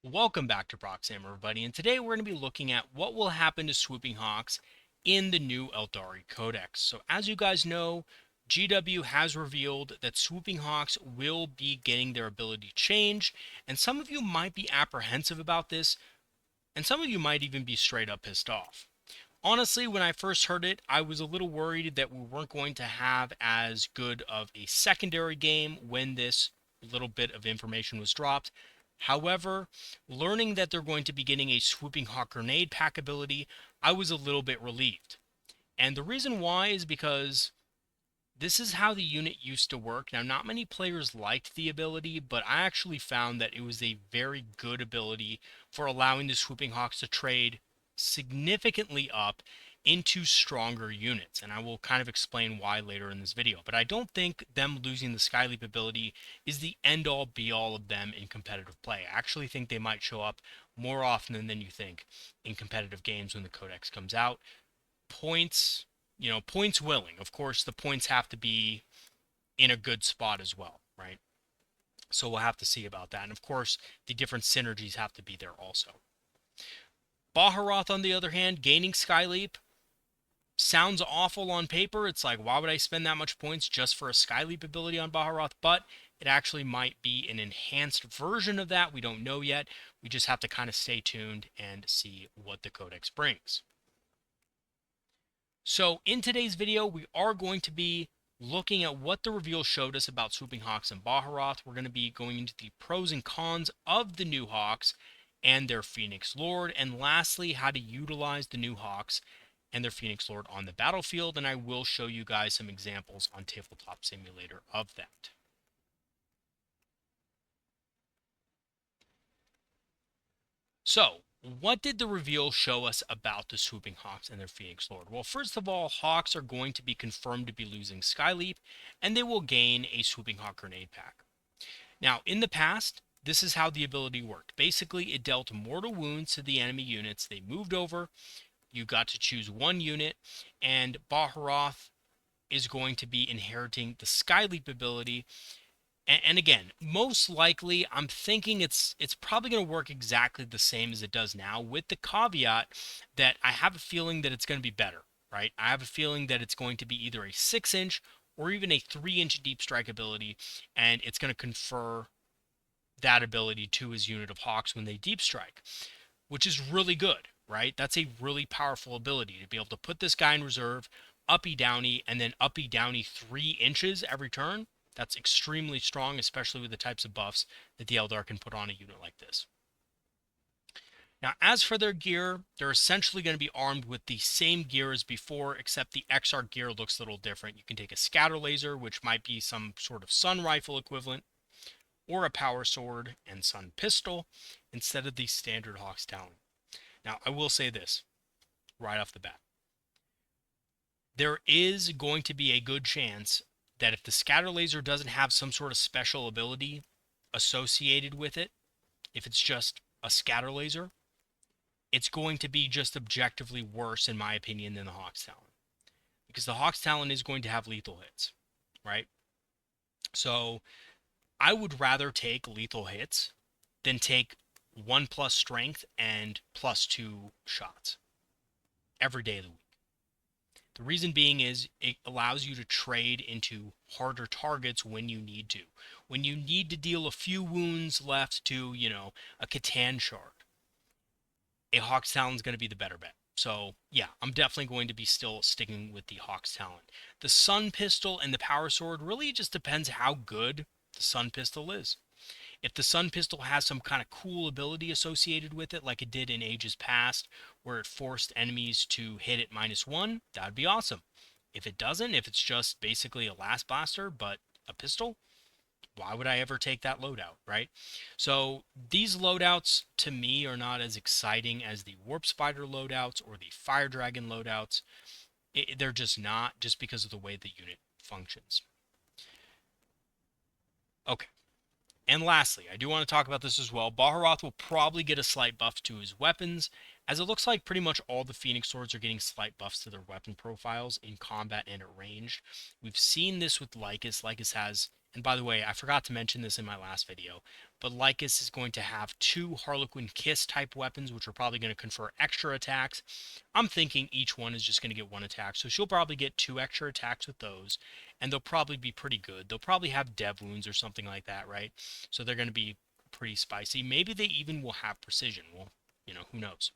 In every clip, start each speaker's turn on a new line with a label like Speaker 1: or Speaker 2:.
Speaker 1: Welcome back to Proxy, everybody, and today we're going to be looking at what will happen to Swooping Hawks in the new Aeldari Codex. So as you guys know, GW has revealed that Swooping Hawks will be getting their ability changed, and some of you might be apprehensive about this, and some of you might even be straight up pissed off. Honestly, when I first heard it, I was a little worried that we weren't going to have as good of a secondary game when this little bit of information was dropped. However, learning that they're going to be getting a Swooping Hawk grenade pack ability, I was a little bit relieved. And the reason why is because this is how the unit used to work. Now, not many players liked the ability, but I actually found that it was a very good ability for allowing the Swooping Hawks to trade significantly up into stronger units, and I will kind of explain why later in this video. But I don't think them losing the Skyleap ability is the end-all be-all of them in competitive play. I actually think they might show up more often than you think in competitive games when the Codex comes out. Points, points willing. Of course, the points have to be in a good spot as well, right? So we'll have to see about that. And of course, the different synergies have to be there also. Baharoth, on the other hand, gaining Skyleap sounds awful on paper. It's like, why would I spend that much points just for a Skyleap ability on Baharoth? But it actually might be an enhanced version of that. We don't know yet. We just have to kind of stay tuned and see what the Codex brings. So in today's video, we are going to be looking at what the reveal showed us about Swooping Hawks and Baharoth. We're going to be going into the pros and cons of the new Hawks and their Phoenix Lord, and lastly, how to utilize the new Hawks and their Phoenix Lord on the battlefield, and I will show you guys some examples on Tabletop Simulator of that. So, what did the reveal show us about the Swooping Hawks and their Phoenix Lord? Well, first of all, Hawks are going to be confirmed to be losing Skyleap, and they will gain a Swooping Hawk grenade pack. Now, in the past, this is how the ability worked. Basically, it dealt mortal wounds to the enemy units. They moved over. You got to choose one unit, and Baharoth is going to be inheriting the Skyleap ability. And again, most likely, I'm thinking it's probably going to work exactly the same as it does now, with the caveat that I have a feeling that it's going to be better, right? I have a feeling that it's going to be either a 6-inch or even a 3-inch deep strike ability, and it's going to confer that ability to his unit of Hawks when they deep strike, which is really good, right? That's a really powerful ability to be able to put this guy in reserve, uppy downy, and then uppy downy 3 inches every turn. That's extremely strong, especially with the types of buffs that the Eldar can put on a unit like this. Now, as for their gear, they're essentially going to be armed with the same gear as before, except the XR gear looks a little different. You can take a scatter laser, which might be some sort of sun rifle equivalent, or a power sword and sun pistol, instead of the standard Hawk's Talon. Now, I will say this right off the bat. There is going to be a good chance that if the scatter laser doesn't have some sort of special ability associated with it, if it's just a scatter laser, it's going to be just objectively worse, in my opinion, than the Hawk's Talon. Because the Hawk's Talon is going to have lethal hits, right? So I would rather take lethal hits than take 1+ strength and +2 shots every day of the week. The reason being is it allows you to trade into harder targets when you need to. When you need to deal a few wounds left to, a Catan shard, a Hawk's Talon is going to be the better bet. So, yeah, I'm definitely going to be still sticking with the Hawk's Talon. The Sun Pistol and the Power Sword really just depends how good the Sun Pistol is. If the Sun Pistol has some kind of cool ability associated with it, like it did in ages past, where it forced enemies to hit it -1, that would be awesome. If it doesn't, if it's just basically a last blaster, but a pistol, why would I ever take that loadout, right? So these loadouts, to me, are not as exciting as the Warp Spider loadouts or the Fire Dragon loadouts. They're just not, just because of the way the unit functions. Okay. And lastly, I do want to talk about this as well. Baharoth will probably get a slight buff to his weapons, as it looks like pretty much all the Phoenix Swords are getting slight buffs to their weapon profiles in combat and at ranged. We've seen this with Lycus. Lycus has And by the way, I forgot to mention this in my last video, but Lycus is going to have 2 Harlequin Kiss type weapons, which are probably going to confer extra attacks. I'm thinking each one is just going to get 1 attack, so she'll probably get 2 extra attacks with those, and they'll probably be pretty good. They'll probably have dev wounds or something like that, right? So they're going to be pretty spicy. Maybe they even will have precision. Well, who knows?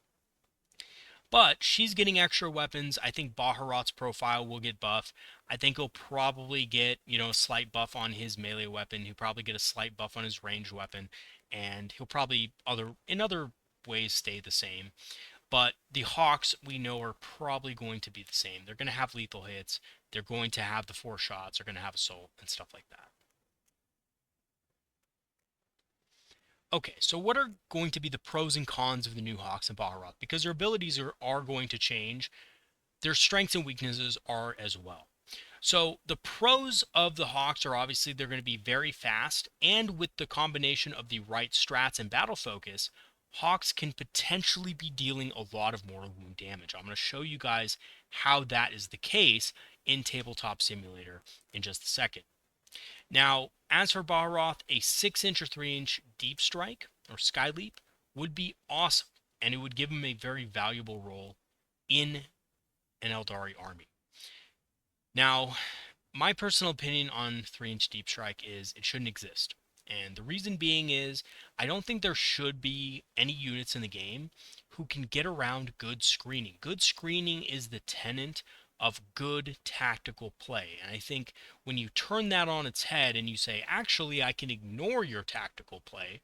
Speaker 1: But she's getting extra weapons. I think Baharot's profile will get buffed. I think he'll probably get, a slight buff on his melee weapon. He'll probably get a slight buff on his ranged weapon. And he'll probably, in other ways, stay the same. But the Hawks, we know, are probably going to be the same. They're going to have lethal hits. They're going to have the 4 shots. They're going to have assault and stuff like that. Okay, so what are going to be the pros and cons of the new Hawks and Baharot? Because their abilities are going to change. Their strengths and weaknesses are as well. So the pros of the Hawks are obviously they're going to be very fast, and with the combination of the right strats and battle focus, Hawks can potentially be dealing a lot of mortal wound damage. I'm going to show you guys how that is the case in Tabletop Simulator in just a second. Now, as for Baharoth, a 6-inch or 3-inch deep strike or sky leap would be awesome, and it would give him a very valuable role in an Eldari army. Now, my personal opinion on 3-inch deep strike is it shouldn't exist. And the reason being is I don't think there should be any units in the game who can get around good screening. Good screening is the tenet of good tactical play. And I think when you turn that on its head and you say, actually, I can ignore your tactical play,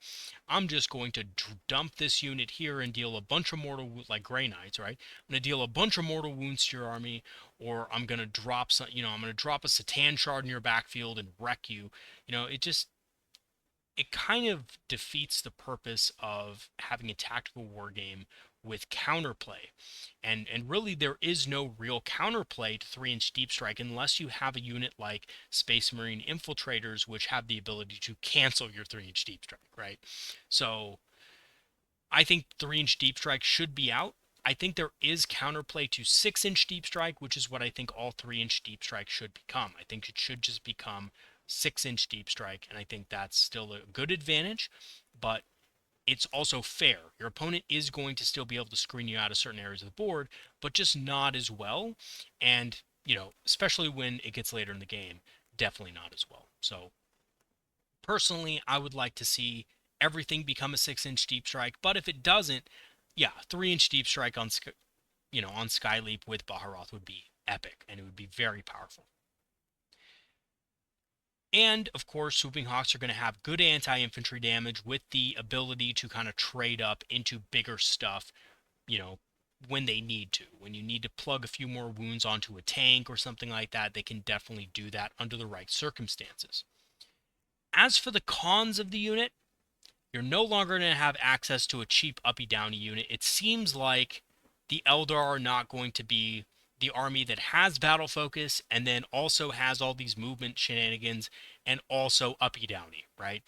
Speaker 1: I'm just going to dump this unit here and deal a bunch of mortal wounds, like Grey Knights, right? I'm going to deal a bunch of mortal wounds to your army, or I'm going to drop some, I'm going to drop a Satan shard in your backfield and wreck you. It kind of defeats the purpose of having a tactical war game with counterplay. And really there is no real counterplay to 3-inch deep strike unless you have a unit like Space Marine Infiltrators, which have the ability to cancel your 3-inch deep strike, right? So I think 3-inch deep strike should be out. I think there is counterplay to 6-inch deep strike, which is what I think all 3-inch deep strike should become. I think it should just become 6-inch deep strike, and I think that's still a good advantage, but it's also fair. Your opponent is going to still be able to screen you out of certain areas of the board, but just not as well. And, especially when it gets later in the game, definitely not as well. So, personally, I would like to see everything become a 6-inch deep strike, but if it doesn't, yeah, 3-inch deep strike on, on Skyleap with Baharoth would be epic, and it would be very powerful. And, of course, Swooping Hawks are going to have good anti-infantry damage with the ability to kind of trade up into bigger stuff, when they need to. When you need to plug a few more wounds onto a tank or something like that, they can definitely do that under the right circumstances. As for the cons of the unit, you're no longer going to have access to a cheap uppy-downy unit. It seems like the Eldar are not going to be the army that has battle focus and then also has all these movement shenanigans and also uppy-downy, right?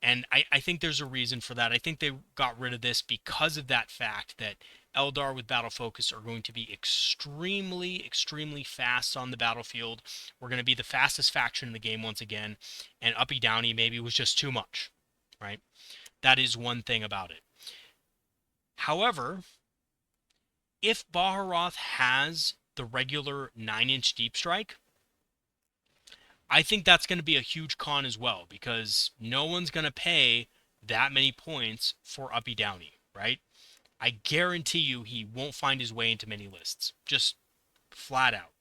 Speaker 1: And I think there's a reason for that. I think they got rid of this because of that fact that Eldar with battle focus are going to be extremely, extremely fast on the battlefield. We're going to be the fastest faction in the game once again, and uppy-downy maybe was just too much, right? That is one thing about it. However, if Baharoth has the regular 9-inch deep strike, I think that's going to be a huge con as well, because no one's going to pay that many points for Uppy Downy, right? I guarantee you he won't find his way into many lists. Just flat out.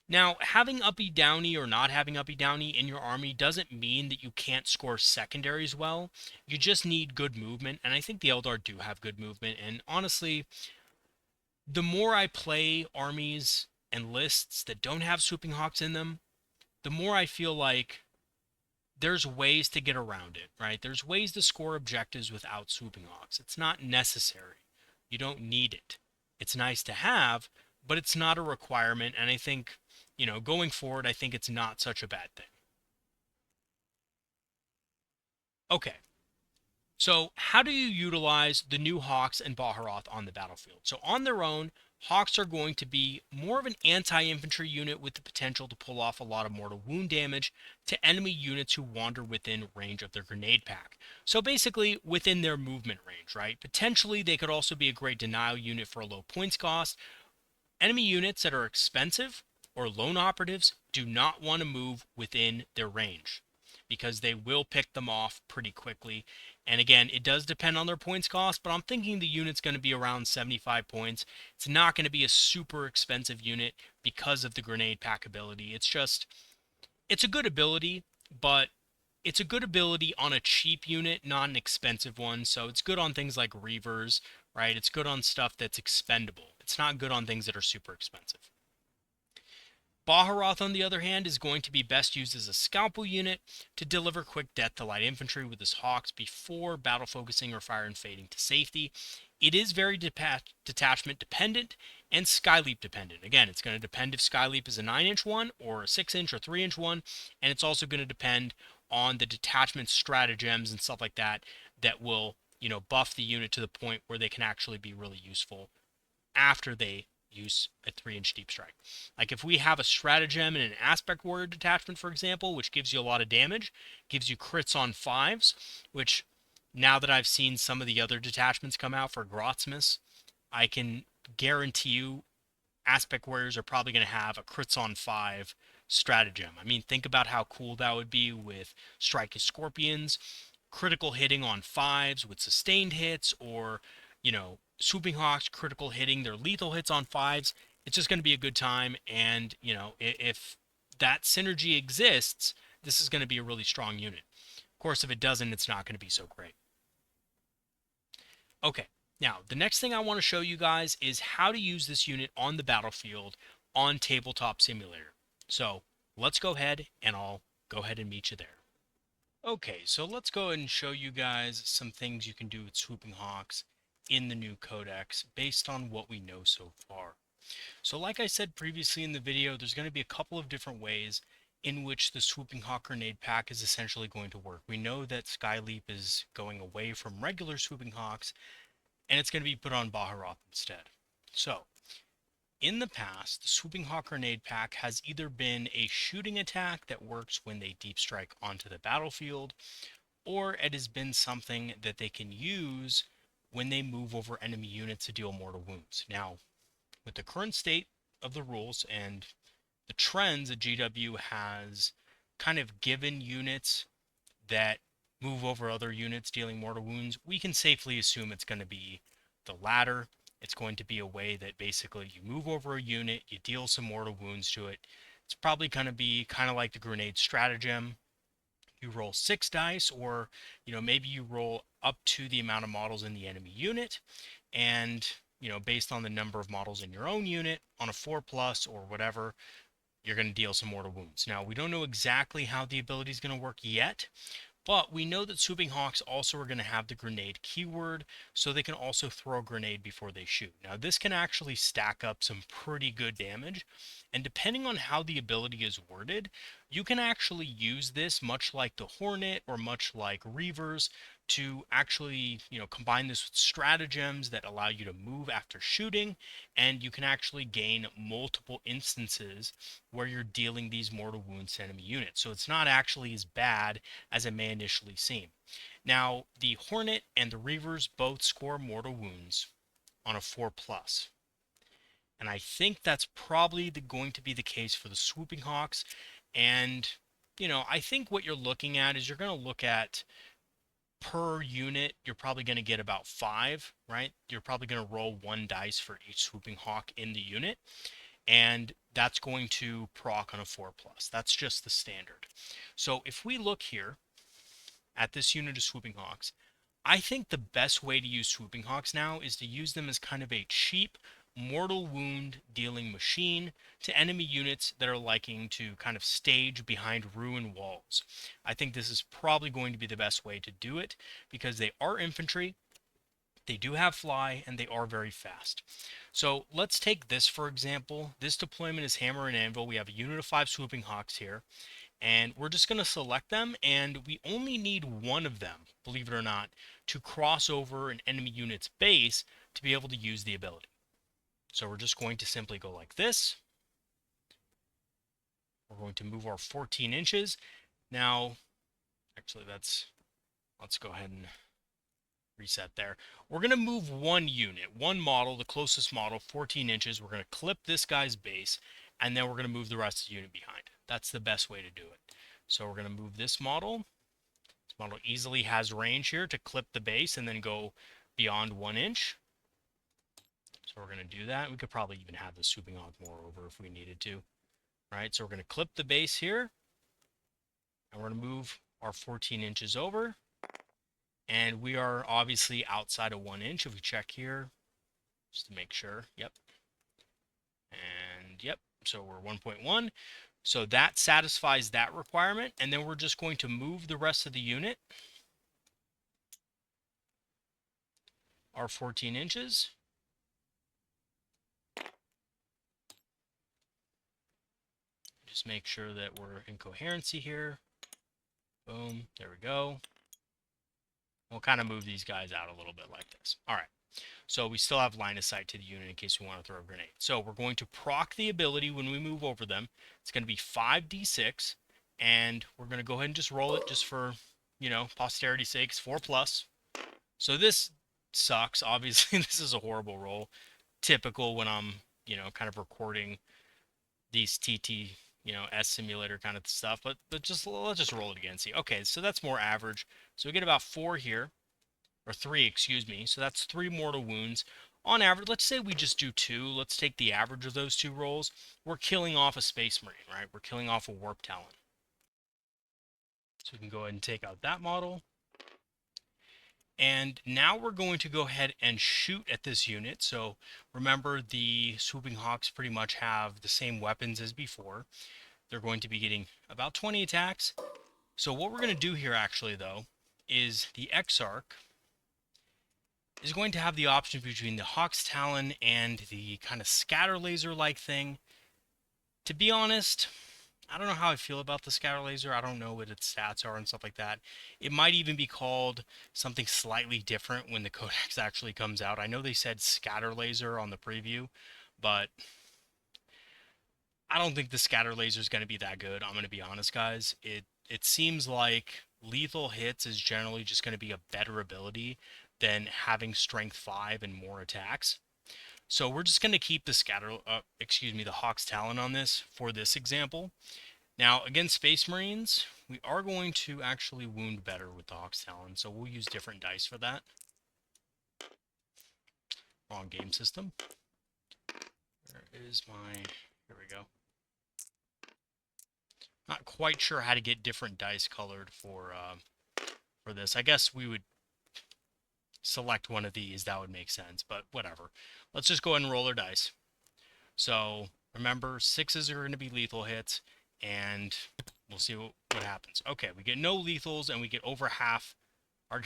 Speaker 1: Now, having Uppy Downy or not having Uppy Downy in your army doesn't mean that you can't score secondaries well. You just need good movement, and I think the Eldar do have good movement, and honestly, the more I play armies and lists that don't have Swooping Hawks in them, the more I feel like there's ways to get around it, right? There's ways to score objectives without Swooping Hawks. It's not necessary. You don't need it. It's nice to have, but it's not a requirement, and I think, going forward, I think it's not such a bad thing. Okay. So, how do you utilize the new Hawks and Baharoth on the battlefield? So, on their own, Hawks are going to be more of an anti-infantry unit with the potential to pull off a lot of mortal wound damage to enemy units who wander within range of their grenade pack. So basically within their movement range, right? Potentially they could also be a great denial unit for a low points cost. Enemy units that are expensive or lone operatives do not want to move within their range because they will pick them off pretty quickly. And again, it does depend on their points cost, but I'm thinking the unit's going to be around 75 points. It's not going to be a super expensive unit because of the grenade pack ability. It's a good ability, but it's a good ability on a cheap unit, not an expensive one. So it's good on things like Reavers, right? It's good on stuff that's expendable. It's not good on things that are super expensive. Baharoth, on the other hand, is going to be best used as a scalpel unit to deliver quick death to light infantry with his Hawks before battle focusing or fire and fading to safety. It is very detachment dependent and Skyleap dependent. Again, it's going to depend if Skyleap is a 9-inch one or a 6-inch or 3-inch one, and it's also going to depend on the detachment stratagems and stuff like that that will, buff the unit to the point where they can actually be really useful after they use a 3-inch deep strike. Like if we have a stratagem and an aspect warrior detachment, for example, which gives you a lot of damage, gives you crits on 5s, which now that I've seen some of the other detachments come out for Grotsmas, I can guarantee you aspect warriors are probably going to have a crits on 5 stratagem. I mean, think about how cool that would be with Strike Scorpions, critical hitting on 5s with sustained hits, or, Swooping Hawks critical hitting their lethal hits on 5s. It's just going to be a good time. And, if that synergy exists, this is going to be a really strong unit. Of course, if it doesn't, it's not going to be so great. Okay, now the next thing I want to show you guys is how to use this unit on the battlefield on Tabletop Simulator. So let's go ahead and I'll go ahead and meet you there. Okay, so let's go ahead and show you guys some things you can do with Swooping Hawks in the new Codex based on what we know so far. So like I said previously in the video, there's going to be a couple of different ways in which the Swooping Hawk grenade pack is essentially going to work. We know that Skyleap is going away from regular Swooping Hawks and it's going to be put on Baharoth instead. So, in the past, the Swooping Hawk grenade pack has either been a shooting attack that works when they deep strike onto the battlefield, or it has been something that they can use when they move over enemy units to deal mortal wounds. Now, with the current state of the rules and the trends that GW has kind of given units that move over other units dealing mortal wounds, we can safely assume it's going to be the latter. It's going to be a way that basically you move over a unit, you deal some mortal wounds to it. It's probably going to be kind of like the grenade stratagem. You roll 6 dice, or maybe you roll up to the amount of models in the enemy unit, and based on the number of models in your own unit on a 4+ or whatever, you're going to deal some mortal wounds. Now, we don't know exactly how the ability is going to work yet, but we know that Swooping Hawks also are going to have the grenade keyword, so they can also throw a grenade before they shoot. Now, this can actually stack up some pretty good damage, and depending on how the ability is worded, you can actually use this much like the Hornet or much like Reavers to actually, combine this with stratagems that allow you to move after shooting, and you can actually gain multiple instances where you're dealing these mortal wounds to enemy units. So it's not actually as bad as it may initially seem. Now, the Hornet and the Reavers both score mortal wounds on a 4+. And I think that's probably going to be the case for the Swooping Hawks. And, I think what you're looking at is you're going to look at per unit, you're probably going to get about 5, right? You're probably going to roll 1 dice for each Swooping Hawk in the unit, and that's going to proc on a 4+. That's just the standard. So if we look here at this unit of Swooping Hawks, I think the best way to use Swooping Hawks now is to use them as kind of a cheap mortal wound dealing machine to enemy units that are liking to kind of stage behind ruin walls. I think this is probably going to be the best way to do it because they are infantry, they do have fly, and they are very fast. So let's take this for example. This deployment is Hammer and Anvil. We have a unit of 5 Swooping Hawks here, And we're just going to select them, and we only need one of them, believe it or not, to cross over an enemy unit's base to be able to use the ability. So we're just going to simply go like this. We're going to move our 14 inches. Now, actually, let's go ahead and reset there. We're going to move one unit, one model, the closest model, 14 inches. We're going to clip this guy's base, and then we're going to move the rest of the unit behind. That's the best way to do it. So we're going to move this model. This model easily has range here to clip the base and then go beyond 1 inch. So we're going to do that. We could probably even have the Swooping Hawk more over if we needed to. All right, so we're going to clip the base here, and we're going to move our 14 inches over. And we are obviously outside of 1 inch. If we check here, just to make sure, yep. And yep, so we're 1.1. So that satisfies that requirement. And then we're just going to move the rest of the unit, our 14 inches. Just make sure that we're in coherency here. Boom, there we go. We'll kind of move these guys out a little bit like this. All right, so we still have line of sight to the unit in case we want to throw a grenade. So we're going to proc the ability when we move over them. It's going to be 5d6, and we're going to go ahead and just roll it just for, you know, posterity's sake, 4+. So this sucks. Obviously, this is a horrible roll. Typical when I'm, you know, kind of recording these TT, you know, S simulator kind of stuff, but just let's just roll it again. See, okay, so that's more average. So we get about 4 here, or 3, excuse me. So that's 3 mortal wounds on average. Let's say we just do 2. Let's take the average of those 2 rolls. We're killing off a Space Marine, right? We're killing off a Warp Talon. So we can go ahead and take out that model. And now we're going to go ahead and shoot at this unit. So remember, the Swooping Hawks pretty much have the same weapons as before. They're going to be getting about 20 attacks. So what we're going to do here actually, though, is the Exarch is going to have the option between the Hawk's Talon and the kind of scatter laser-like thing. To be honest, I don't know how I feel about the scatter laser. I don't know what its stats are and stuff like that. It might even be called something slightly different when the Codex actually comes out. I know they said scatter laser on the preview, but I don't think the scatter laser is going to be that good. I'm going to be honest, guys. It seems like lethal hits is generally just going to be a better ability than having strength 5 and more attacks. So we're just going to keep the the Hawk's Talon on this for this example. Now, against Space Marines, we are going to actually wound better with the Hawk's Talon, so we'll use different dice for that. Wrong game system. Where is my... Here we go. Not quite sure how to get different dice colored for this. I guess we would select one of these. That would make sense, but whatever. Let's just go ahead and roll our dice. So remember, 6s are going to be lethal hits, and we'll see what happens. Okay, we get no lethals, and we get over half are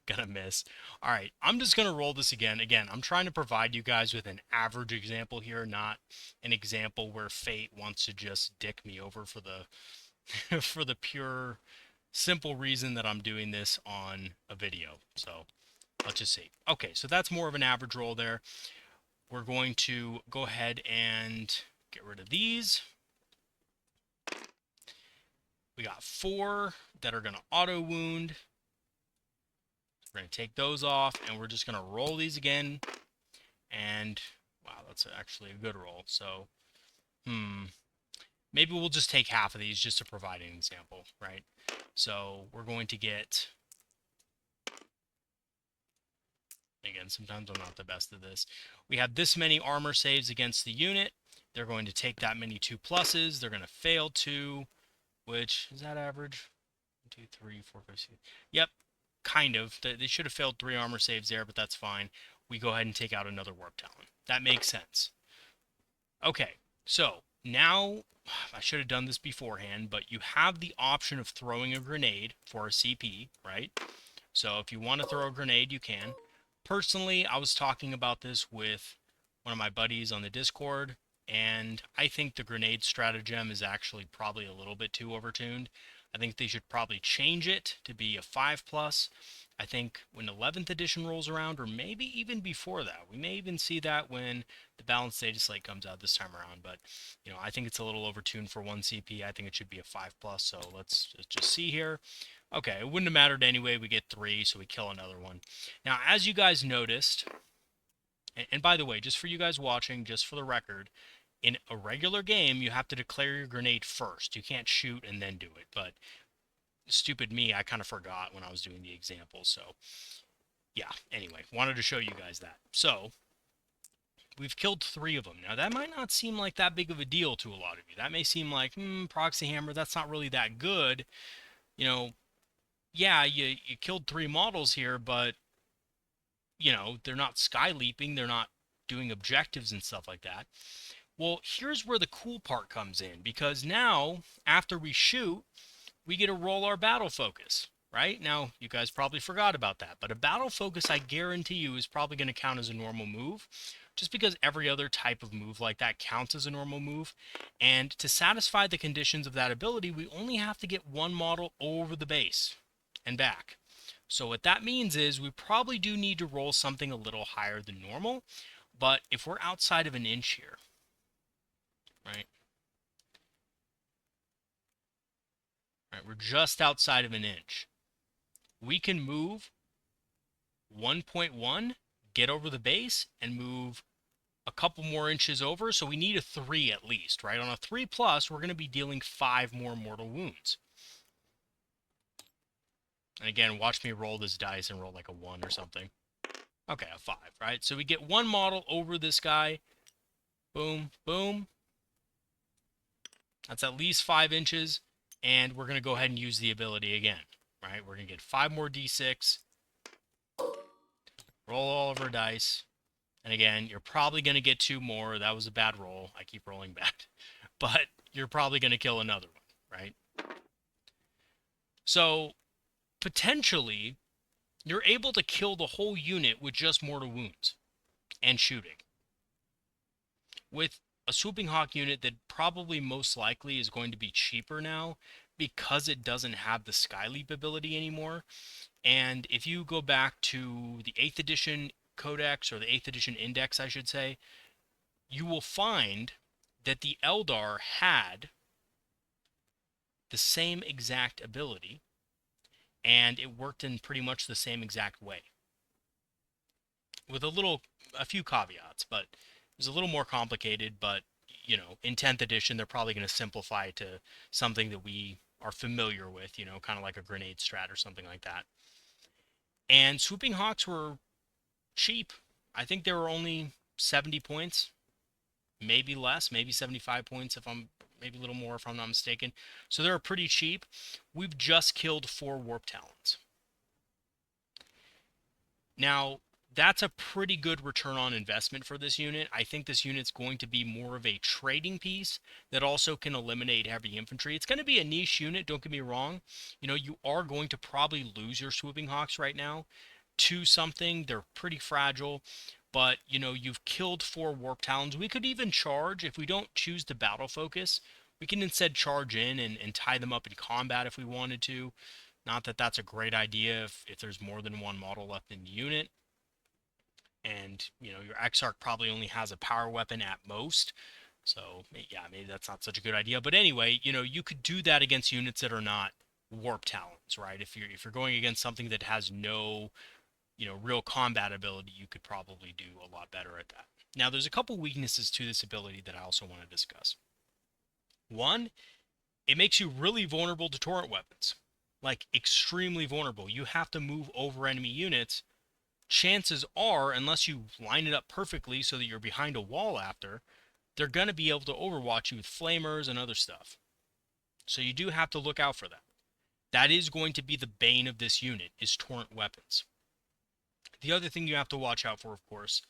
Speaker 1: gonna miss. All right, I'm just gonna roll this again. Again, I'm trying to provide you guys with an average example here, not an example where fate wants to just dick me over for the for the pure simple reason that I'm doing this on a video. So let's just see. Okay, so that's more of an average roll there. We're going to go ahead and get rid of these. We got 4 that are going to auto wound. We're going to take those off, and we're just going to roll these again. And, wow, that's actually a good roll. So, maybe we'll just take half of these just to provide an example, right? So, we're going to get... Again, sometimes I'm not the best at this. We have this many armor saves against the unit. They're going to take that many 2+. They're going to fail 2, which, is that average? 1, 2, 3, 4, 5, 6. Yep, kind of. They should have failed 3 armor saves there, but that's fine. We go ahead and take out another Warp Talon. That makes sense. Okay, so now, I should have done this beforehand, but you have the option of throwing a grenade for a CP, right? So if you want to throw a grenade, you can. Personally, I was talking about this with one of my buddies on the Discord, and I think the grenade stratagem is actually probably a little bit too overtuned. I think they should probably change it to be a 5+. I think when 11th edition rolls around, or maybe even before that, we may even see that when the balanced data slate comes out this time around. But I think it's a little overtuned for 1 CP. I think it should be a 5+. So let's just see here. Okay, it wouldn't have mattered anyway. We get 3, so we kill another one. Now, as you guys noticed, and by the way, just for you guys watching, just for the record, in a regular game, you have to declare your grenade first. You can't shoot and then do it. But stupid me, I kind of forgot when I was doing the example. So, yeah, anyway, wanted to show you guys that. So, we've killed 3 of them. Now, that might not seem like that big of a deal to a lot of you. That may seem like, Proxy Hammer, that's not really that good. Yeah, you killed 3 models here, but, they're not sky leaping. They're not doing objectives and stuff like that. Well, here's where the cool part comes in, because now, after we shoot, we get to roll our battle focus, right? Now, you guys probably forgot about that, but a battle focus, I guarantee you, is probably going to count as a normal move, just because every other type of move like that counts as a normal move. And to satisfy the conditions of that ability, we only have to get 1 model over the base and back. So what that means is we probably do need to roll something a little higher than normal, but if we're outside of an inch here, right? Right, we're just outside of an inch. We can move 1.1, get over the base, and move a couple more inches over. So we need a 3 at least, right? On a 3+, we're going to be dealing 5 more mortal wounds. And again, watch me roll this dice and roll like a 1 or something. Okay, a 5, right? So we get 1 model over this guy. Boom, boom. That's at least 5 inches. And we're going to go ahead and use the ability again, right? We're going to get 5 more d6. Roll all of our dice. And again, you're probably going to get 2 more. That was a bad roll. I keep rolling bad. But you're probably going to kill another one, right? So, potentially, you're able to kill the whole unit with just mortal wounds and shooting. With a Swooping Hawk unit that probably most likely is going to be cheaper now because it doesn't have the Sky Leap ability anymore. And if you go back to the 8th edition Codex, or the 8th edition Index, I should say, you will find that the Eldar had the same exact ability, and it worked in pretty much the same exact way. With a few caveats, but it was a little more complicated, but, in 10th edition, they're probably going to simplify it to something that we are familiar with, kind of like a grenade strat or something like that. And Swooping Hawks were cheap. I think they were only 70 points, maybe less, maybe 75 points maybe a little more if I'm not mistaken. So they're pretty cheap. We've just killed 4 Warp Talons. Now, that's a pretty good return on investment for this unit. I think this unit's going to be more of a trading piece that also can eliminate heavy infantry. It's going to be a niche unit, don't get me wrong. You are going to probably lose your Swooping Hawks right now to something. They're pretty fragile, but you've killed 4 Warp Talons. We could even charge. If we don't choose to battle focus, we can instead charge in and tie them up in combat if we wanted to. Not that that's a great idea if there's more than 1 model left in the unit. And, your Exarch probably only has a power weapon at most. So, yeah, maybe that's not such a good idea. But anyway, you could do that against units that are not Warp Talons, right? If you're going against something that has no, real combat ability, you could probably do a lot better at that. Now, there's a couple weaknesses to this ability that I also want to discuss. One, it makes you really vulnerable to torrent weapons. Like, extremely vulnerable. You have to move over enemy units. Chances are, unless you line it up perfectly so that you're behind a wall after, they're going to be able to overwatch you with flamers and other stuff. So you do have to look out for that. That is going to be the bane of this unit, is torrent weapons. The other thing you have to watch out for, of course,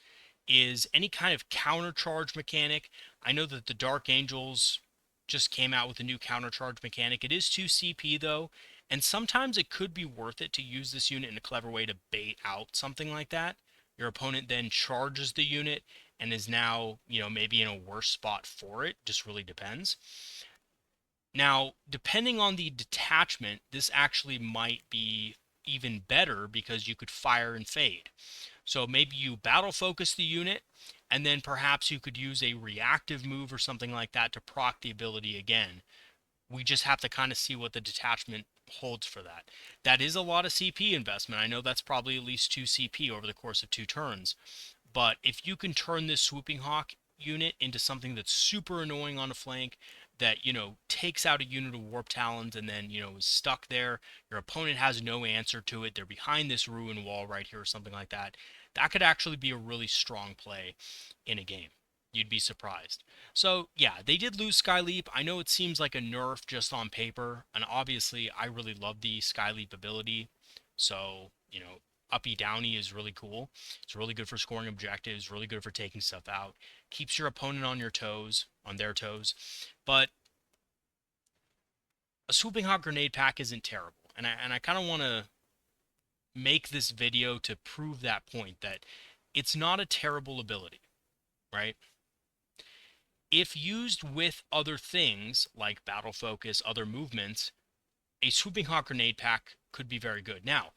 Speaker 1: is any kind of countercharge mechanic. I know that the Dark Angels just came out with a new countercharge mechanic. It is 2 CP though, and sometimes it could be worth it to use this unit in a clever way to bait out something like that. Your opponent then charges the unit, and is now, maybe in a worse spot for it. Just really depends. Now, depending on the detachment, this actually might be even better because you could fire and fade. So maybe you battle focus the unit, and then perhaps you could use a reactive move or something like that to proc the ability again. We just have to kind of see what the detachment holds for that. That is a lot of CP investment. I know that's probably at least 2 CP over the course of 2 turns. But if you can turn this Swooping Hawk unit into something that's super annoying on a flank, that, takes out a unit of Warp Talons and then, is stuck there, your opponent has no answer to it, they're behind this ruin wall right here or something like that, that could actually be a really strong play in a game. You'd be surprised. So, yeah, they did lose Skyleap. I know it seems like a nerf just on paper, and obviously I really love the Skyleap ability. So, uppy downy is really cool. It's really good for scoring objectives, really good for taking stuff out. Keeps your opponent on their toes. But a Swooping Hawk grenade pack isn't terrible. And I kind of want to make this video to prove that point, that it's not a terrible ability, right? If used with other things like battle focus, other movements, a Swooping Hawk grenade pack could be very good. Now,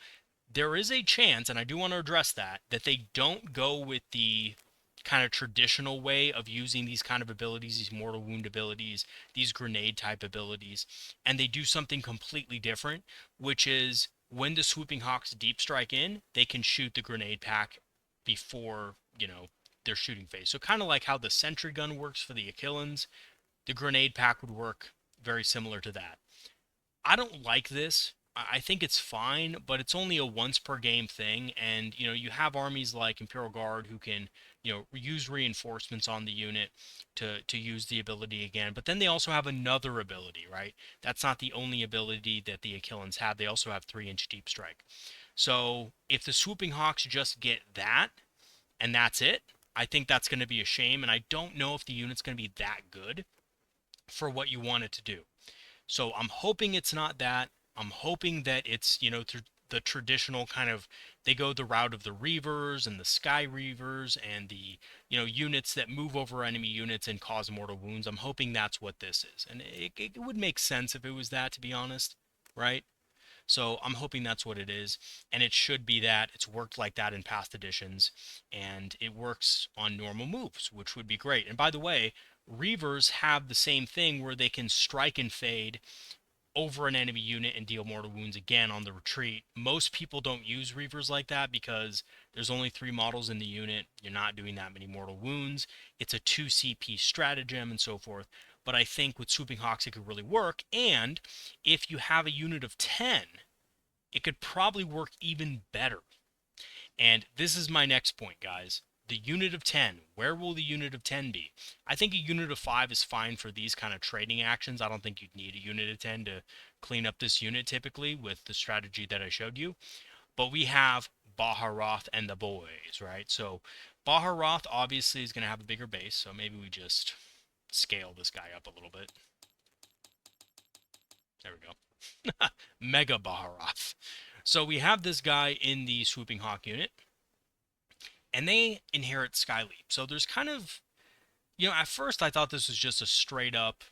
Speaker 1: there is a chance, and I do want to address that they don't go with the kind of traditional way of using these kind of abilities, these mortal wound abilities, these grenade type abilities, and they do something completely different, which is when the Swooping Hawks deep strike in, they can shoot the grenade pack before, their shooting phase. So kind of like how the sentry gun works for the Achillans, the grenade pack would work very similar to that. I don't like this. I think it's fine, but it's only a once per game thing. And, you have armies like Imperial Guard who can, use reinforcements on the unit to use the ability again. But then they also have another ability, right? That's not the only ability that the Achillans have. They also have 3-inch deep strike. So if the Swooping Hawks just get that and that's it, I think that's going to be a shame. And I don't know if the unit's going to be that good for what you want it to do. So I'm hoping it's not that. I'm hoping that it's, the traditional kind of, they go the route of the Reavers and the Sky Reavers and the, units that move over enemy units and cause mortal wounds. I'm hoping that's what this is. And it would make sense if it was that, to be honest, right? So I'm hoping that's what it is, and it should be that. It's worked like that in past editions, and it works on normal moves, which would be great. And by the way, Reavers have the same thing where they can strike and fade over an enemy unit and deal mortal wounds again on the retreat. Most people don't use Reavers like that because there's only 3 models in the unit. You're not doing that many mortal wounds. It's a 2 CP stratagem and so forth. But I think with Swooping Hawks it could really work. And if you have a unit of 10, it could probably work even better. And this is my next point, guys. The unit of 10. Where will the unit of 10 be? I think a unit of 5 is fine for these kind of trading actions. I don't think you'd need a unit of 10 to clean up this unit typically with the strategy that I showed you. But we have Baharoth and the boys, right? So Baharoth obviously is going to have a bigger base, so maybe we just scale this guy up a little bit. There we go. Mega Baharoth. So we have this guy in the Swooping Hawk unit, and they inherit Skyleap. So there's kind of, at first I thought this was just a straight up,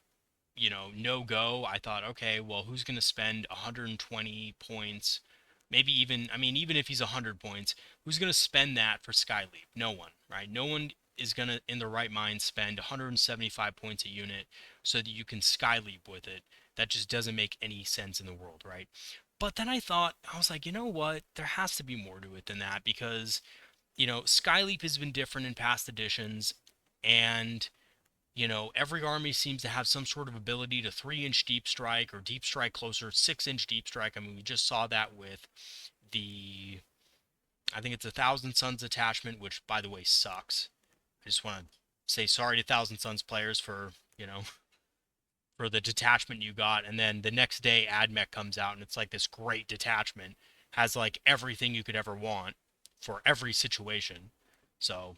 Speaker 1: no-go. I thought, okay, well, who's going to spend 120 points? Maybe even, even if he's 100 points, who's going to spend that for Skyleap? No one, right? No one is going to, in the right mind, spend 175 points a unit so that you can Skyleap with it. That just doesn't make any sense in the world, right? But then I was like, you know what? There has to be more to it than that because, Skyleap has been different in past editions, and, every army seems to have some sort of ability to 3-inch deep strike or deep strike closer, 6-inch deep strike. We just saw that with the, I think it's a Thousand Suns attachment, which, by the way, sucks. I just want to say sorry to Thousand Suns players for, for the detachment you got, and then the next day AdMech comes out and it's like this great detachment, has like everything you could ever want for every situation. So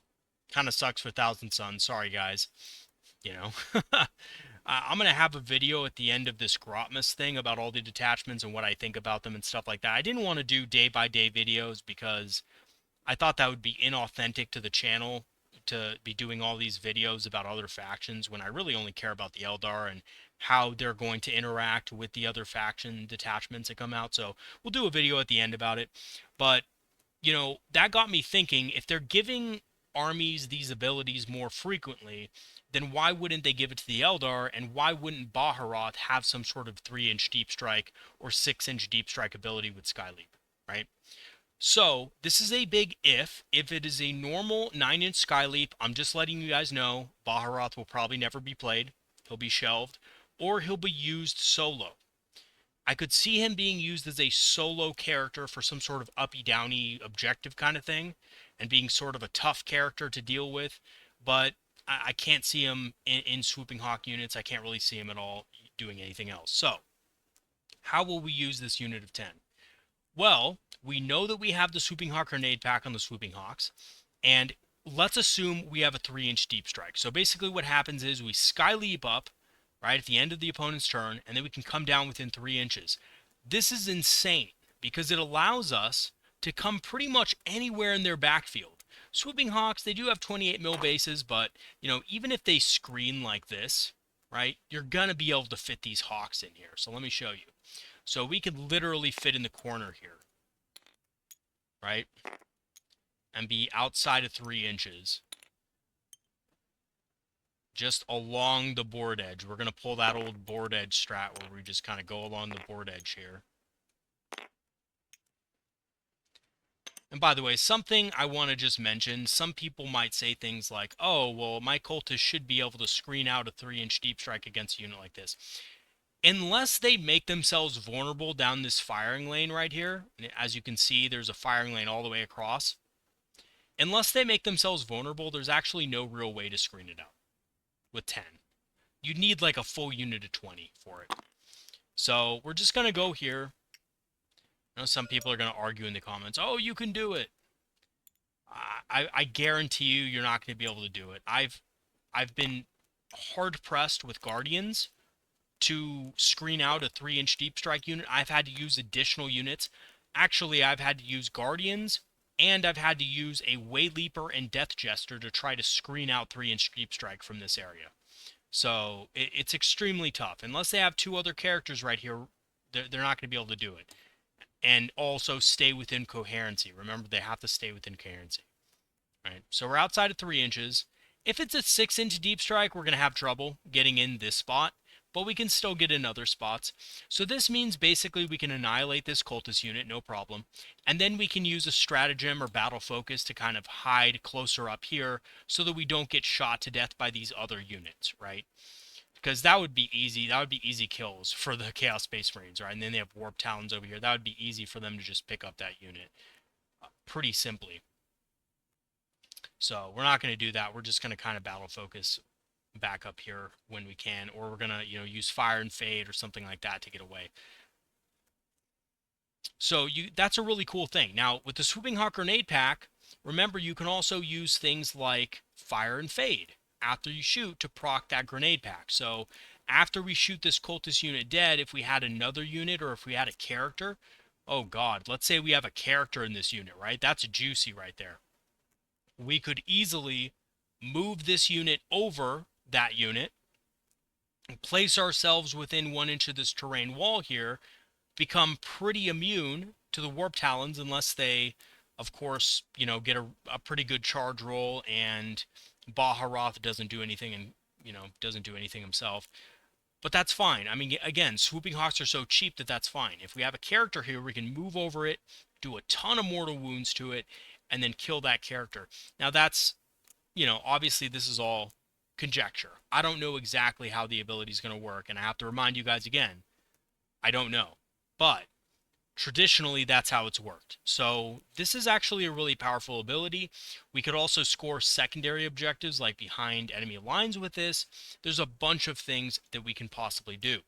Speaker 1: kind of sucks for Thousand Suns. Sorry guys. I'm going to have a video at the end of this Grotmas thing about all the detachments and what I think about them and stuff like that. I didn't want to do day by day videos because I thought that would be inauthentic to the channel to be doing all these videos about other factions when I really only care about the Eldar and how they're going to interact with the other faction detachments that come out. So we'll do a video at the end about it. But, that got me thinking, if they're giving armies these abilities more frequently, then why wouldn't they give it to the Eldar, and why wouldn't Baharoth have some sort of 3-inch deep strike or 6-inch deep strike ability with Skyleap, right? So, this is a big if. If it is a normal 9-inch Skyleap, I'm just letting you guys know, Baharoth will probably never be played. He'll be shelved, or he'll be used solo. I could see him being used as a solo character for some sort of uppy-downy objective kind of thing, and being sort of a tough character to deal with, but I can't see him in Swooping Hawk units. I can't really see him at all doing anything else. So, how will we use this unit of 10? Well, we know that we have the Swooping Hawk grenade pack on the Swooping Hawks, and let's assume we have a 3-inch deep strike. So basically what happens is we Skyleap up, right, at the end of the opponent's turn, and then we can come down within 3 inches. This is insane, because it allows us to come pretty much anywhere in their backfield. Swooping Hawks, they do have 28 mil bases, but, even if they screen like this, right, you're going to be able to fit these Hawks in here. So let me show you. So we could literally fit in the corner here, right, and be outside of 3 inches, just along the board edge. We're going to pull that old board edge strat where we just kind of go along the board edge here. And by the way, something I want to just mention, some people might say things like, oh, well, my cultist should be able to screen out a 3-inch deep strike against a unit like this. Unless they make themselves vulnerable down this firing lane right here, as you can see, there's a firing lane all the way across. Unless they make themselves vulnerable, there's actually no real way to screen it out with 10. You'd need like a full unit of 20 for it. So we're just going to go here. I know some people are going to argue in the comments, oh, you can do it. I guarantee you're not going to be able to do it. I've been hard-pressed with Guardians to screen out a 3-inch deep strike unit. I've had to use additional units. Actually, I've had to use Guardians, and I've had to use a Wayleaper and Death Jester to try to screen out 3-inch deep strike from this area. So it's extremely tough. Unless they have 2 other characters right here, they're not going to be able to do it. And also stay within coherency. Remember, they have to stay within coherency. Right? So we're outside of 3 inches. If it's a 6-inch deep strike, we're going to have trouble getting in this spot, but we can still get in other spots. So this means basically we can annihilate this cultist unit, no problem. And then we can use a stratagem or battle focus to kind of hide closer up here so that we don't get shot to death by these other units, right? Because that would be easy. That would be easy kills for the Chaos Space Marines, right? And then they have Warp Talons over here. That would be easy for them to just pick up that unit pretty simply. So we're not going to do that. We're just going to kind of battle focus back up here when we can, or we're going to, use Fire and Fade or something like that to get away. So that's a really cool thing. Now, with the Swooping Hawk Grenade Pack, remember, you can also use things like Fire and Fade after you shoot to proc that grenade pack. So after we shoot this cultist unit dead, if we had another unit or if we had a character, oh god, let's say we have a character in this unit, right? That's juicy right there. We could easily move this unit over that unit, place ourselves within 1 inch of this terrain wall here, become pretty immune to the Warp Talons unless they, of course, get a pretty good charge roll and Baharoth doesn't do anything and, doesn't do anything himself. But that's fine. I mean, again, Swooping Hawks are so cheap that that's fine. If we have a character here, we can move over it, do a ton of mortal wounds to it, and then kill that character. Now that's, obviously this is all conjecture. I don't know exactly how the ability is going to work, and I have to remind you guys again, I don't know. But traditionally, that's how it's worked. So this is actually a really powerful ability. We could also score secondary objectives like behind enemy lines with this. There's a bunch of things that we can possibly do.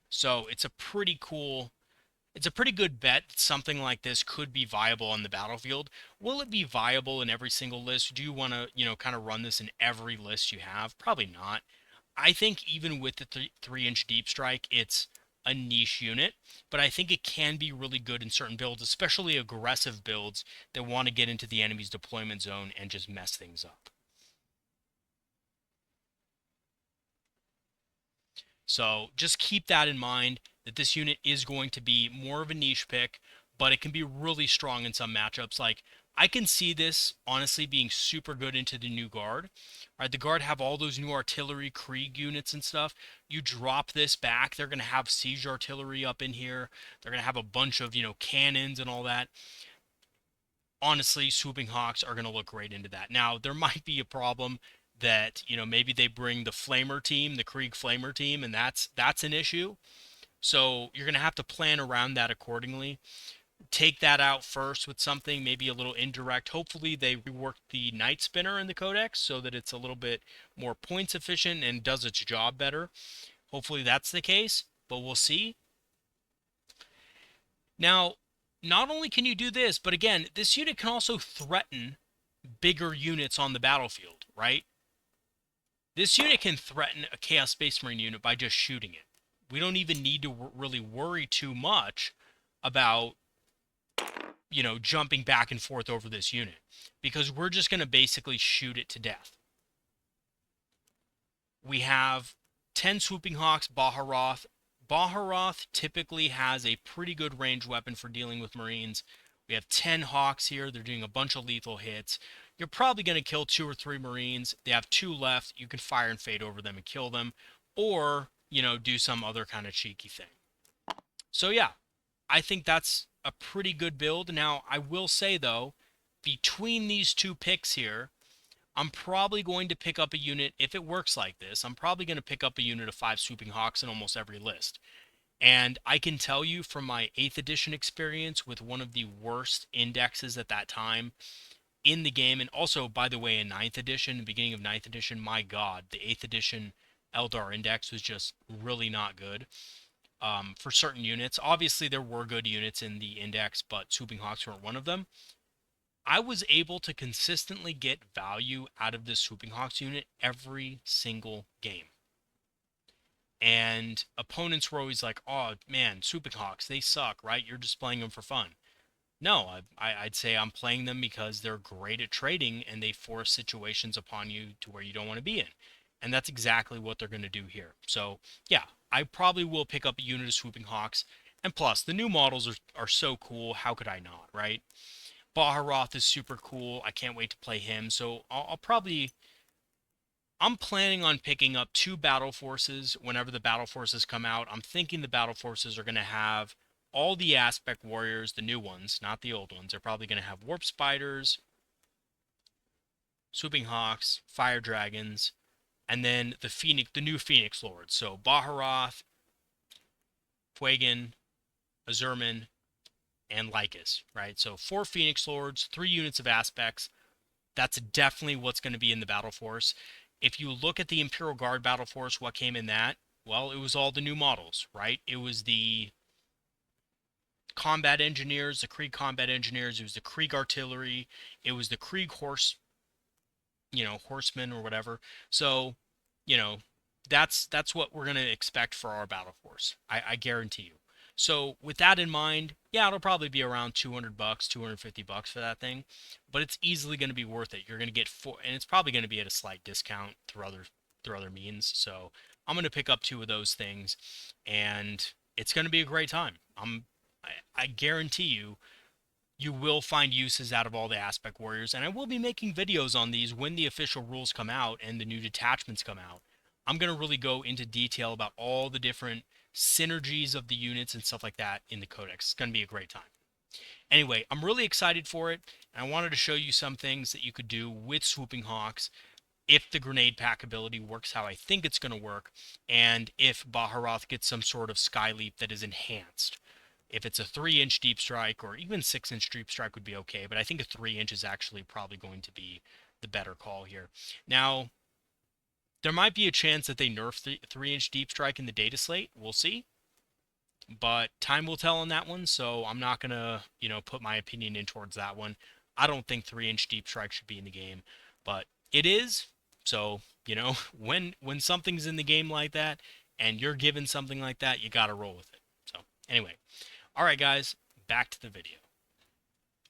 Speaker 1: So it's a pretty good bet that something like this could be viable on the battlefield. Will it be viable in every single list? Do you want to, kind of run this in every list you have? Probably not. I think even with the 3-inch deep strike, it's a niche unit, but I think it can be really good in certain builds, especially aggressive builds that want to get into the enemy's deployment zone and just mess things up. So just keep that in mind, that this unit is going to be more of a niche pick, but it can be really strong in some matchups. Like, I can see this honestly being super good into the new guard. All right, the guard have all those new artillery Krieg units and stuff. You drop this back, they're going to have siege artillery up in here. They're going to have a bunch of, cannons and all that. Honestly, Swooping Hawks are going to look great into that. Now, there might be a problem that, maybe they bring the Flamer team, the Krieg Flamer team, and that's an issue. So you're going to have to plan around that accordingly. Take that out first with something, maybe a little indirect. Hopefully they rework the Night Spinner in the Codex so that it's a little bit more points efficient and does its job better. Hopefully that's the case, but we'll see. Now, not only can you do this, but again, this unit can also threaten bigger units on the battlefield, right? This unit can threaten a Chaos Space Marine unit by just shooting it. We don't even need to really worry too much about, jumping back and forth over this unit, because we're just going to basically shoot it to death. We have 10 Swooping Hawks, Baharoth. Baharoth typically has a pretty good range weapon for dealing with Marines. We have 10 Hawks here. They're doing a bunch of lethal hits. You're probably going to kill 2 or 3 Marines. They have 2 left. You can fire and fade over them and kill them. Or, do some other kind of cheeky thing. So yeah, I think that's a pretty good build. Now, I will say, though, between these two picks here, I'm probably going to pick up a unit, if it works like this, I'm probably going to pick up a unit of 5 Swooping Hawks in almost every list. And I can tell you from my 8th edition experience with one of the worst indexes at that time in the game, and also, by the way, in 9th edition, the beginning of 9th edition, my god, the 8th edition Eldar index was just really not good. For certain units. Obviously, there were good units in the index, but Swooping Hawks weren't one of them. I was able to consistently get value out of this Swooping Hawks unit every single game. And opponents were always like, oh, man, Swooping Hawks, they suck, right? You're just playing them for fun. No, I'd say I'm playing them because they're great at trading and they force situations upon you to where you don't want to be in. And that's exactly what they're going to do here. So, yeah, I probably will pick up a unit of Swooping Hawks. And plus, the new models are so cool. How could I not, right? Baharoth is super cool. I can't wait to play him. So I'm planning on picking up 2 battle forces whenever the battle forces come out. I'm thinking the battle forces are going to have all the aspect warriors, the new ones, not the old ones. They're probably going to have warp spiders, Swooping Hawks, fire dragons, and then the new Phoenix Lords. So Baharoth, Fuegan, Azurman, and Lycus, right? So 4 Phoenix Lords, 3 units of aspects. That's definitely what's going to be in the battle force. If you look at the Imperial Guard battle force, what came in that? Well, it was all the new models, right? It was the combat engineers, the Krieg combat engineers, it was the Krieg artillery, it was the Krieg horsemen or whatever. So, that's what we're going to expect for our battle force. I guarantee you. So with that in mind, yeah, it'll probably be around $200, $250 for that thing, but it's easily going to be worth it. You're going to get 4, and it's probably going to be at a slight discount through other means. So I'm going to pick up 2 of those things, and it's going to be a great time. I guarantee you, you will find uses out of all the aspect warriors, and I will be making videos on these when the official rules come out and the new detachments come out. I'm going to really go into detail about all the different synergies of the units and stuff like that in the Codex. It's going to be a great time. Anyway, I'm really excited for it, and I wanted to show you some things that you could do with Swooping Hawks if the grenade pack ability works how I think it's going to work, and if Baharoth gets some sort of sky leap that is enhanced. If it's a 3-inch deep strike, or even 6-inch deep strike would be okay, but I think a 3-inch is actually probably going to be the better call here. Now, there might be a chance that they nerf the 3-inch deep strike in the data slate. We'll see. But time will tell on that one, so I'm not going to, put my opinion in towards that one. I don't think 3-inch deep strike should be in the game, but it is. So, when something's in the game like that, and you're given something like that, you got to roll with it. So anyway, all right, guys, back to the video.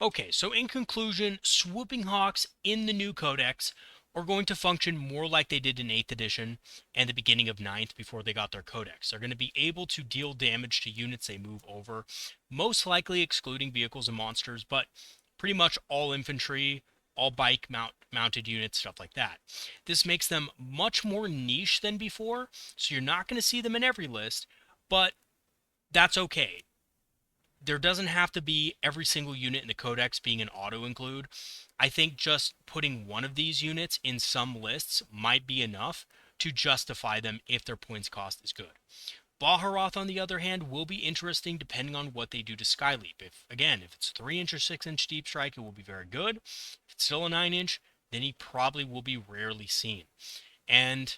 Speaker 1: Okay, so in conclusion, Swooping Hawks in the new Codex are going to function more like they did in 8th edition and the beginning of 9th before they got their Codex. They're going to be able to deal damage to units they move over, most likely excluding vehicles and monsters, but pretty much all infantry, all bike mounted units, stuff like that. This makes them much more niche than before, so you're not going to see them in every list, but that's okay. There doesn't have to be every single unit in the Codex being an auto include. I think just putting one of these units in some lists might be enough to justify them if their points cost is good. Baharoth, on the other hand, will be interesting depending on what they do to Skyleap. If it's 3-inch or 6-inch Deep Strike, it will be very good. If it's still a 9-inch, then he probably will be rarely seen. And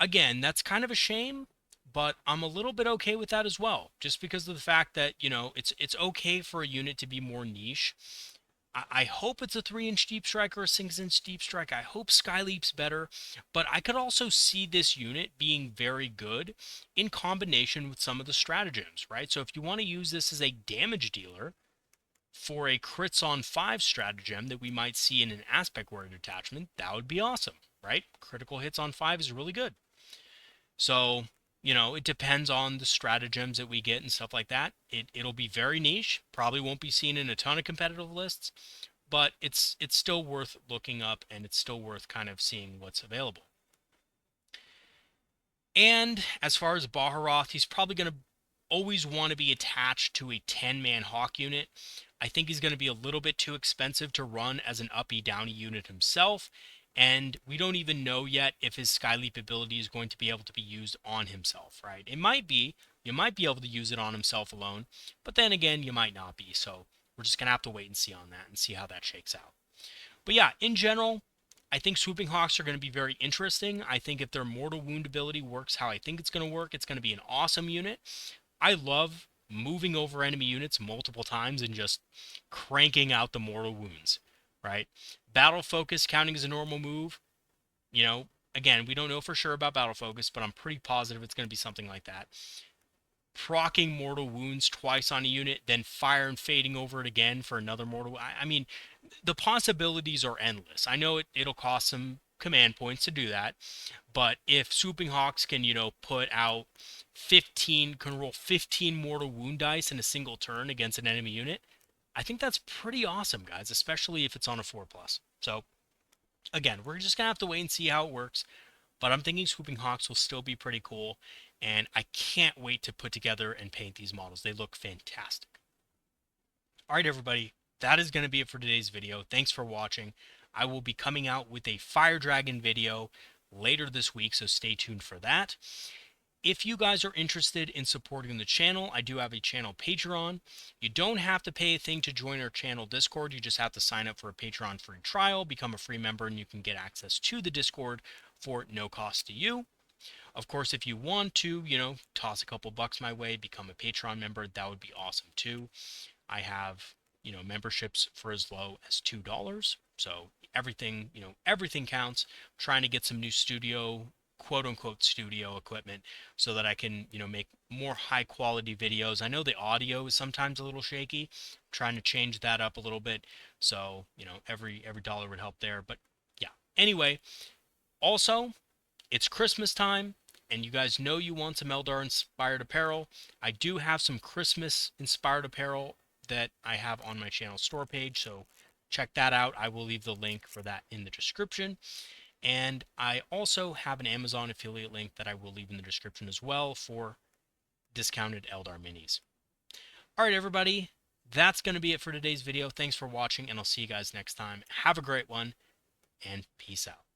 Speaker 1: again, that's kind of a shame, but I'm a little bit okay with that as well, just because of the fact that, it's okay for a unit to be more niche. I hope it's a 3-inch Deep Strike or a 6-inch Deep Strike. I hope Skyleap's better, but I could also see this unit being very good in combination with some of the stratagems, right? So if you want to use this as a damage dealer for a crits on 5 stratagem that we might see in an aspect warrior detachment, that would be awesome, right? Critical hits on 5 is really good. So, it depends on the stratagems that we get and stuff like that. It'll be very niche, probably won't be seen in a ton of competitive lists, but it's still worth looking up, and it's still worth kind of seeing what's available. And as far as Baharoth, he's probably going to always want to be attached to a 10-man Hawk unit. I think he's going to be a little bit too expensive to run as an uppy downy unit himself, and we don't even know yet if his Skyleap ability is going to be able to be used on himself, right? It might be. You might be able to use it on himself alone, but then again, you might not be, so we're just going to have to wait and see on that and see how that shakes out. But yeah, in general, I think Swooping Hawks are going to be very interesting. I think if their Mortal Wound ability works how I think it's going to work, it's going to be an awesome unit. I love moving over enemy units multiple times and just cranking out the mortal wounds, right? Battle Focus counting as a normal move, again, we don't know for sure about Battle Focus, but I'm pretty positive it's going to be something like that. Procking mortal wounds twice on a unit, then fire and fading over it again for another mortal. I mean, the possibilities are endless. I know it'll cost some command points to do that, but if Swooping Hawks can, put out 15, can roll 15 mortal wound dice in a single turn against an enemy unit, I think that's pretty awesome, guys, especially if it's on a 4+. So, again, we're just going to have to wait and see how it works, but I'm thinking Swooping Hawks will still be pretty cool, and I can't wait to put together and paint these models. They look fantastic. All right, everybody, that is going to be it for today's video. Thanks for watching. I will be coming out with a Fire Dragon video later this week, so stay tuned for that. If you guys are interested in supporting the channel, I do have a channel Patreon. You don't have to pay a thing to join our channel Discord. You just have to sign up for a Patreon free trial, become a free member, and you can get access to the Discord for no cost to you. Of course, if you want to, toss a couple bucks my way, become a Patreon member, that would be awesome too. I have, memberships for as low as $2. So everything, everything counts. I'm trying to get some new studio, quote unquote studio equipment so that I can, make more high quality videos. I know the audio is sometimes a little shaky. I'm trying to change that up a little bit. So, every dollar would help there. But yeah. Anyway, also, it's Christmas time, and you guys know you want some Eldar inspired apparel. I do have some Christmas inspired apparel that I have on my channel store page, so check that out. I will leave the link for that in the description. And I also have an Amazon affiliate link that I will leave in the description as well for discounted Eldar minis. All right, everybody, that's going to be it for today's video. Thanks for watching, and I'll see you guys next time. Have a great one, and peace out.